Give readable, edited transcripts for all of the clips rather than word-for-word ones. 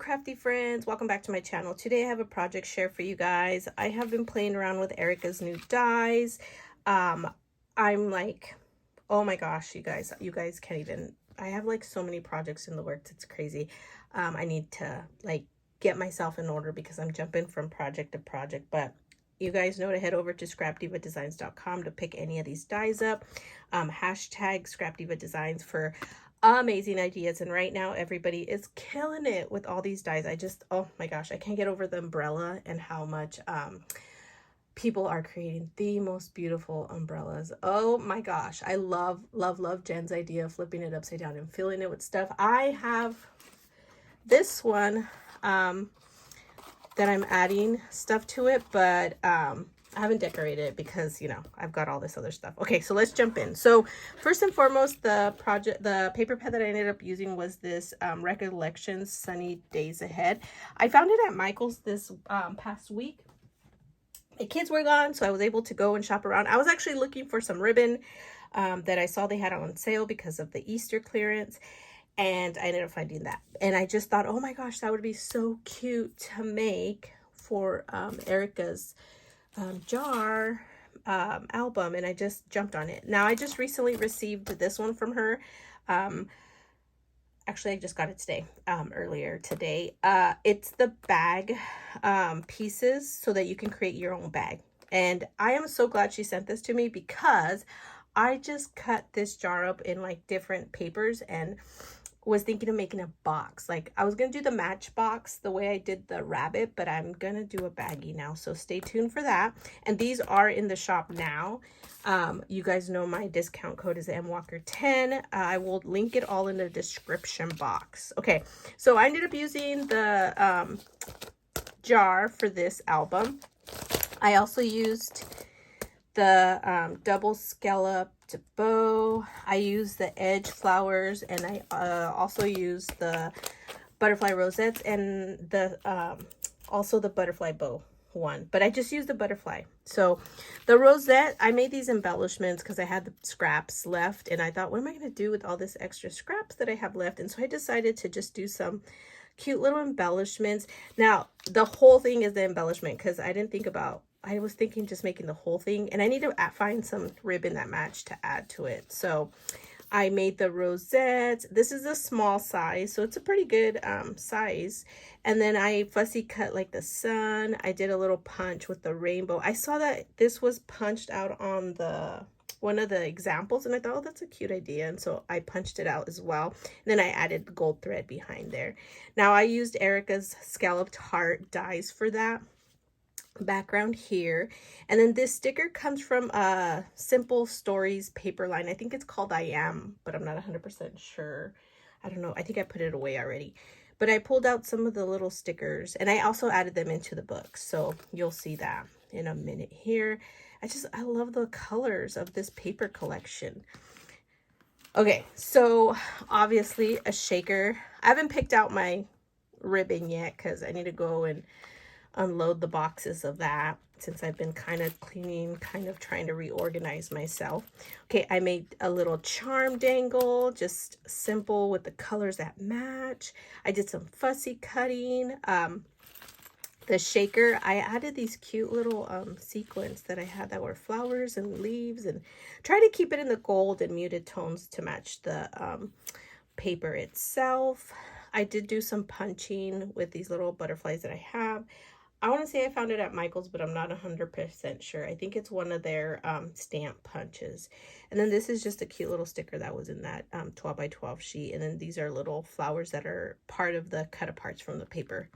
Crafty Friends, welcome back to my channel. Today I have a project share for you guys. I have been playing around with Erica's new dies. I'm like, oh my gosh, you guys can't even, I have like so many projects in the works, it's crazy. I need to like get myself in order because I'm jumping from project to project, but you guys know to head over to ScrapDivaDesigns.com to pick any of these dies up. Hashtag ScrapDiva Designs for amazing ideas, and right now everybody is killing it with all these dies. Oh my gosh, I can't get over the umbrella and how much people are creating the most beautiful umbrellas. Oh my gosh, I love Jen's idea of flipping it upside down and filling it with stuff. I have this one that I'm adding stuff to it, but I haven't decorated it because, you know, I've got all this other stuff. Okay, so let's jump in. So first and foremost, the paper pad that I ended up using was this Recollections Sunny Days Ahead. I found it at Michael's this past week. The kids were gone, so I was able to go and shop around. I was actually looking for some ribbon that I saw they had on sale because of the Easter clearance, and I ended up finding that. And I just thought, oh my gosh, that would be so cute to make for Erica's jar album, and I just jumped on it. Now I just recently received this one from her. Actually, I just got it today, earlier today. It's the bag pieces so that you can create your own bag, and I am so glad she sent this to me because I just cut this jar up in like different papers and was thinking of making a box. Like I was gonna do the matchbox the way I did the rabbit, but I'm gonna do a baggie now, so stay tuned for that. And these are in the shop now. You guys know my discount code is MWalker10. I will link it all in the description box. Okay, so I ended up using the jar for this album. I also used the double scalloped bow. I use the edge flowers, and I also use the butterfly rosettes and the also the butterfly bow one, but I just used the butterfly. So the rosette, I made these embellishments because I had the scraps left, and I thought, what am I going to do with all this extra scraps that I have left? And so I decided to just do some cute little embellishments. Now the whole thing is the embellishment because I was thinking just making the whole thing, and I need to find some ribbon that matched to add to it. So I made the rosettes. This is a small size, so it's a pretty good size. And then I fussy cut like the sun. I did a little punch with the rainbow. I saw that this was punched out on one of the examples, and I thought, oh, that's a cute idea. And so I punched it out as well. And then I added gold thread behind there. Now I used Erica's scalloped heart dies for that background here, and then this sticker comes from Simple Stories paper line. I think it's called I Am, but I'm not 100% sure. I don't know, I think I put it away already, but I pulled out some of the little stickers, and I also added them into the book, so you'll see that in a minute here. I love the colors of this paper collection. Okay, so obviously a shaker. I haven't picked out my ribbon yet because I need to go and unload the boxes of that since I've been kind of cleaning, kind of trying to reorganize myself. Okay, I made a little charm dangle, just simple with the colors that match. I did some fussy cutting. The shaker, I added these cute little sequins that I had that were flowers and leaves, and try to keep it in the gold and muted tones to match the paper itself. I did do some punching with these little butterflies that I have. I want to say I found it at Michael's, but I'm not 100% sure. I think it's one of their stamp punches. And then this is just a cute little sticker that was in that 12 by 12 sheet. And then these are little flowers that are part of the cut aparts from the paper.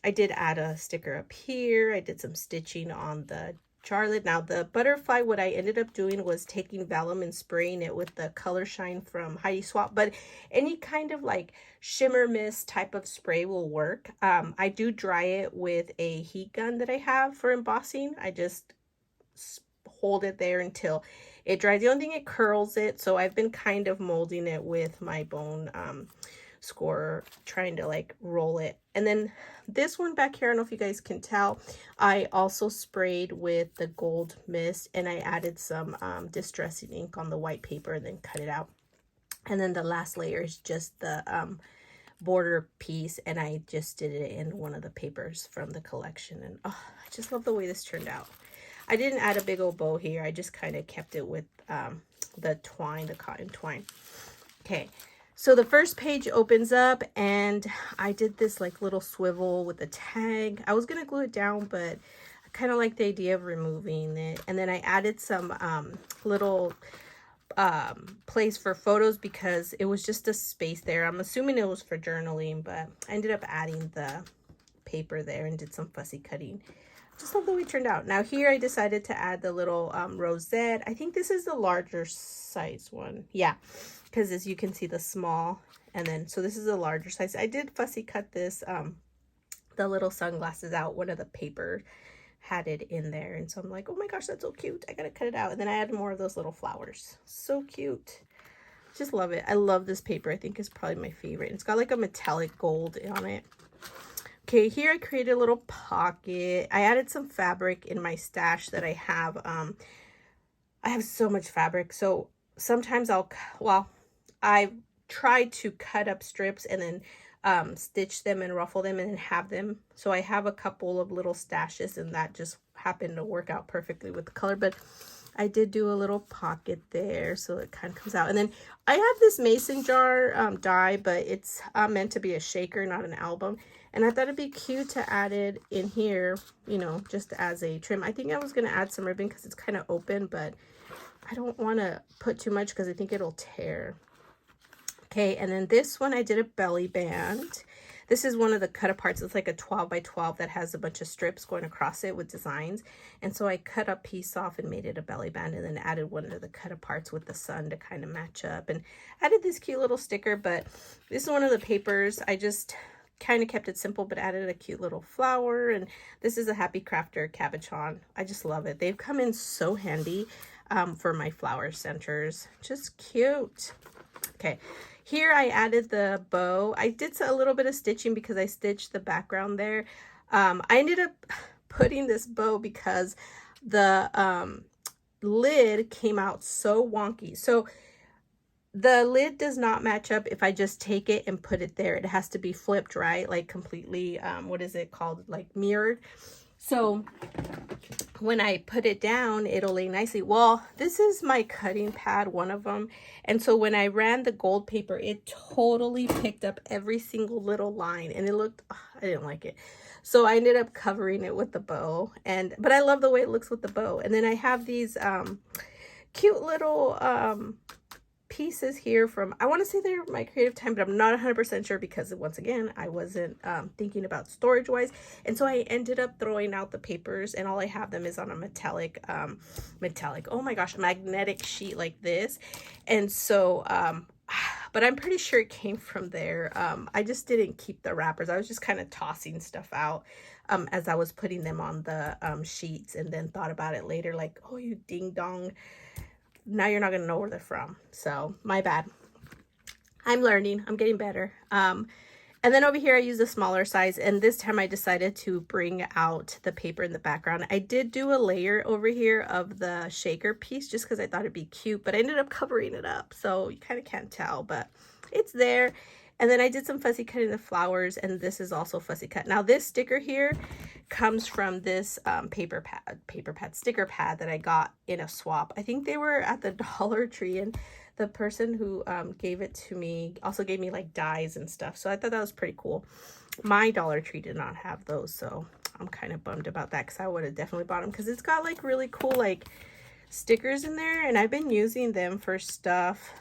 I did add a sticker up here. I did some stitching on the jar lid. Now the butterfly, what I ended up doing was taking vellum and spraying it with the Color Shine from Heidi Swapp, but any kind of like shimmer mist type of spray will work. I do dry it with a heat gun that I have for embossing. I just hold it there until it dries. The only thing, it curls it, so I've been kind of molding it with my bone scorer, trying to like roll it. And then this one back here, I don't know if you guys can tell, I also sprayed with the gold mist, and I added some distressing ink on the white paper and then cut it out. And then the last layer is just the border piece, and I just did it in one of the papers from the collection. And oh, I just love the way this turned out. I didn't add a big old bow here. I just kind of kept it with the twine, the cotton twine. Okay, so the first page opens up, and I did this like little swivel with a tag. I was gonna glue it down, but I kind of like the idea of removing it. And then I added some little place for photos because it was just a space there. I'm assuming it was for journaling, but I ended up adding the paper there and did some fussy cutting. Just love the way it turned out. Now here I decided to add the little rosette. I think this is the larger size one. Yeah, because as you can see, the small, and then so this is a larger size. I did fussy cut this the little sunglasses out. One of the paper had it in there, and so I'm like, oh my gosh, that's so cute. I gotta cut it out. And then I added more of those little flowers. So cute. Just love it. I love this paper. I think it's probably my favorite. It's got like a metallic gold on it. Okay, here I created a little pocket. I added some fabric in my stash that I have. I have so much fabric, so sometimes I try to cut up strips and then stitch them and ruffle them and then have them. So I have a couple of little stashes, and that just happened to work out perfectly with the color. But I did do a little pocket there, so it kind of comes out. And then I have this mason jar die, but it's meant to be a shaker, not an album. And I thought it'd be cute to add it in here, you know, just as a trim. I think I was going to add some ribbon because it's kind of open, but I don't want to put too much because I think it'll tear. Okay, and then this one I did a belly band. This is one of the cut aparts. It's like a 12 by 12 that has a bunch of strips going across it with designs. And so I cut a piece off and made it a belly band, and then added one of the cut aparts with the sun to kind of match up, and added this cute little sticker. But this is one of the papers. I just kind of kept it simple, but added a cute little flower. And this is a Happy Crafter cabochon. I just love it. They've come in so handy for my flower centers. Just cute. Okay, here I added the bow. I did a little bit of stitching because I stitched the background there. I ended up putting this bow because the lid came out so wonky. So the lid does not match up if I just take it and put it there. It has to be flipped, right? Like completely, what is it called? Like mirrored. So when I put it down, it'll lay nicely. Well, this is my cutting pad, one of them. And so when I ran the gold paper, it totally picked up every single little line, and it looked, I didn't like it. So I ended up covering it with the bow, but I love the way it looks with the bow. And then I have these cute little pieces here from, I want to say they're my creative time, but I'm not 100% sure because once again I wasn't thinking about storage wise, and so I ended up throwing out the papers, and all I have them is on a metallic oh my gosh, magnetic sheet like this. And so but I'm pretty sure it came from there. I just didn't keep the wrappers. I was just kind of tossing stuff out as I was putting them on the sheets, and then thought about it later, like, oh, you ding dong, now you're not going to know where they're from. So my bad. I'm learning. I'm getting better. And then over here I used a smaller size, and this time I decided to bring out the paper in the background. I did do a layer over here of the shaker piece just because I thought it'd be cute, but I ended up covering it up, so you kind of can't tell, but it's there. And then I did some fussy cutting the flowers, and this is also fussy cut. Now this sticker here comes from this sticker pad that I got in a swap. I think they were at the Dollar Tree, and the person who gave it to me also gave me like dies and stuff. So I thought that was pretty cool. My Dollar Tree did not have those, so I'm kind of bummed about that because I would have definitely bought them, because it's got like really cool like stickers in there, and I've been using them for stuff,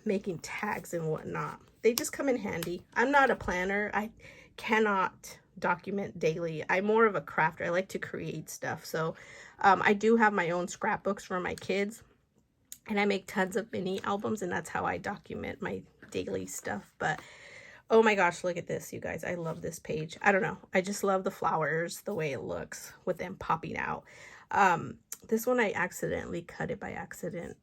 making tags and whatnot. They just come in handy. I'm not a planner. I cannot document daily. I'm more of a crafter. I like to create stuff. So I do have my own scrapbooks for my kids, and I make tons of mini albums, and that's how I document my daily stuff. But oh my gosh, look at this, you guys. I love this page. I don't know. I just love the flowers, the way it looks with them popping out. This one I accidentally cut it by accident,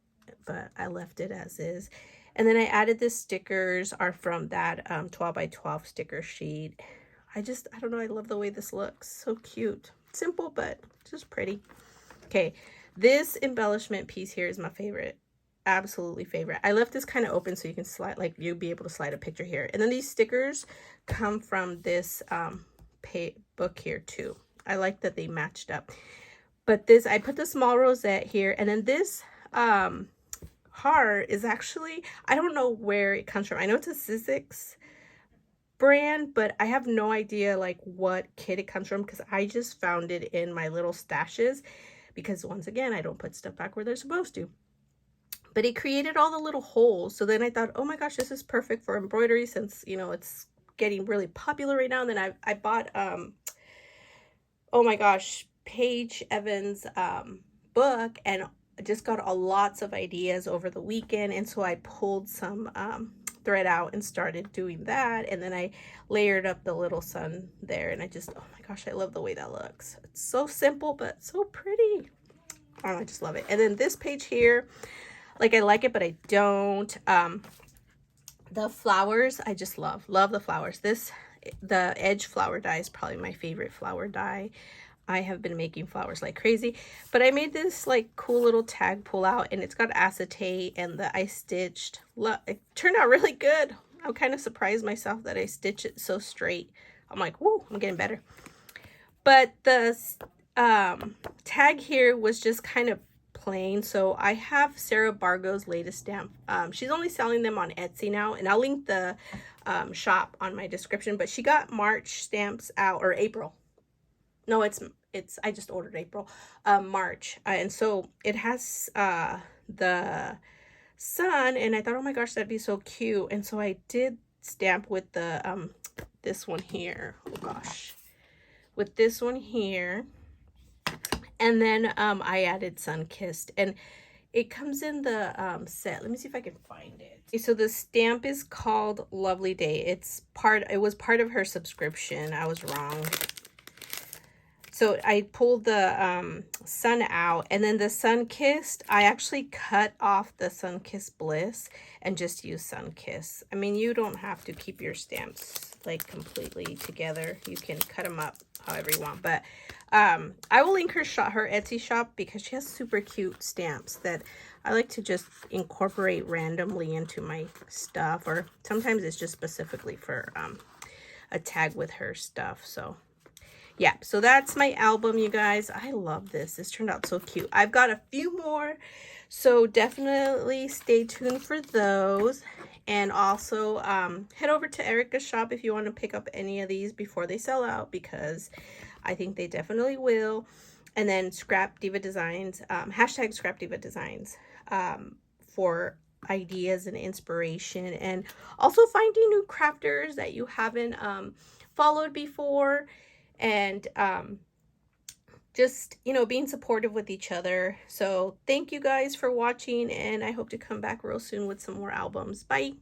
but I left it as is. And then I added the stickers are from that 12 by 12 sticker sheet. I don't know. I love the way this looks. So cute. Simple, but just pretty. Okay. This embellishment piece here is my favorite. absolutely favorite. I left this kind of open so you can slide, like you'll be able to slide a picture here. And then these stickers come from this book here too. I like that they matched up. But this, I put the small rosette here, and then this heart is actually, I don't know where it comes from. I know it's a Sizzix brand, but I have no idea like what kit it comes from, because I just found it in my little stashes, because once again, I don't put stuff back where they're supposed to. But it created all the little holes. So then I thought, oh my gosh, this is perfect for embroidery, since, you know, it's getting really popular right now. And then I bought, oh my gosh, Paige Evans' book, and just got lots of ideas over the weekend. And so I pulled some thread out and started doing that. And then I layered up the little sun there. And I just, oh my gosh, I love the way that looks. It's so simple, but so pretty. Oh, I just love it. And then this page here, like I like it, but I don't. The flowers, I just love the flowers. The edge flower die is probably my favorite flower die. I have been making flowers like crazy, but I made this like cool little tag pull out, and it's got acetate, and I stitched. It turned out really good. I'm kind of surprised myself that I stitched it so straight. I'm like, whoa, I'm getting better. But the tag here was just kind of plain. So I have Sarah Bargo's latest stamp. She's only selling them on Etsy now, and I'll link the shop on my description. But she got March stamps out, or April. No, it's I just ordered April, March. And so it has the sun, and I thought, oh my gosh, that'd be so cute. And so I did stamp with the this one here. Oh gosh. With this one here. And then I added Sun Kissed, and it comes in the set. Let me see if I can find it. Okay, so the stamp is called Lovely Day. It was part of her subscription. I was wrong. So I pulled the sun out, and then the Sun Kissed, I actually cut off the Sun Kissed Bliss and just used Sun Kiss. I mean, you don't have to keep your stamps like completely together. You can cut them up however you want. But I will link her Etsy shop, because she has super cute stamps that I like to just incorporate randomly into my stuff, or sometimes it's just specifically for a tag with her stuff. So yeah, so that's my album, you guys. I love this. This turned out so cute. I've got a few more, so definitely stay tuned for those. And also head over to Erica's shop if you want to pick up any of these before they sell out, because I think they definitely will. And then ScrapDiva Designs, hashtag ScrapDiva Designs, for ideas and inspiration, and also finding new crafters that you haven't followed before. And just, you know, being supportive with each other. So thank you guys for watching, and I hope to come back real soon with some more albums. Bye.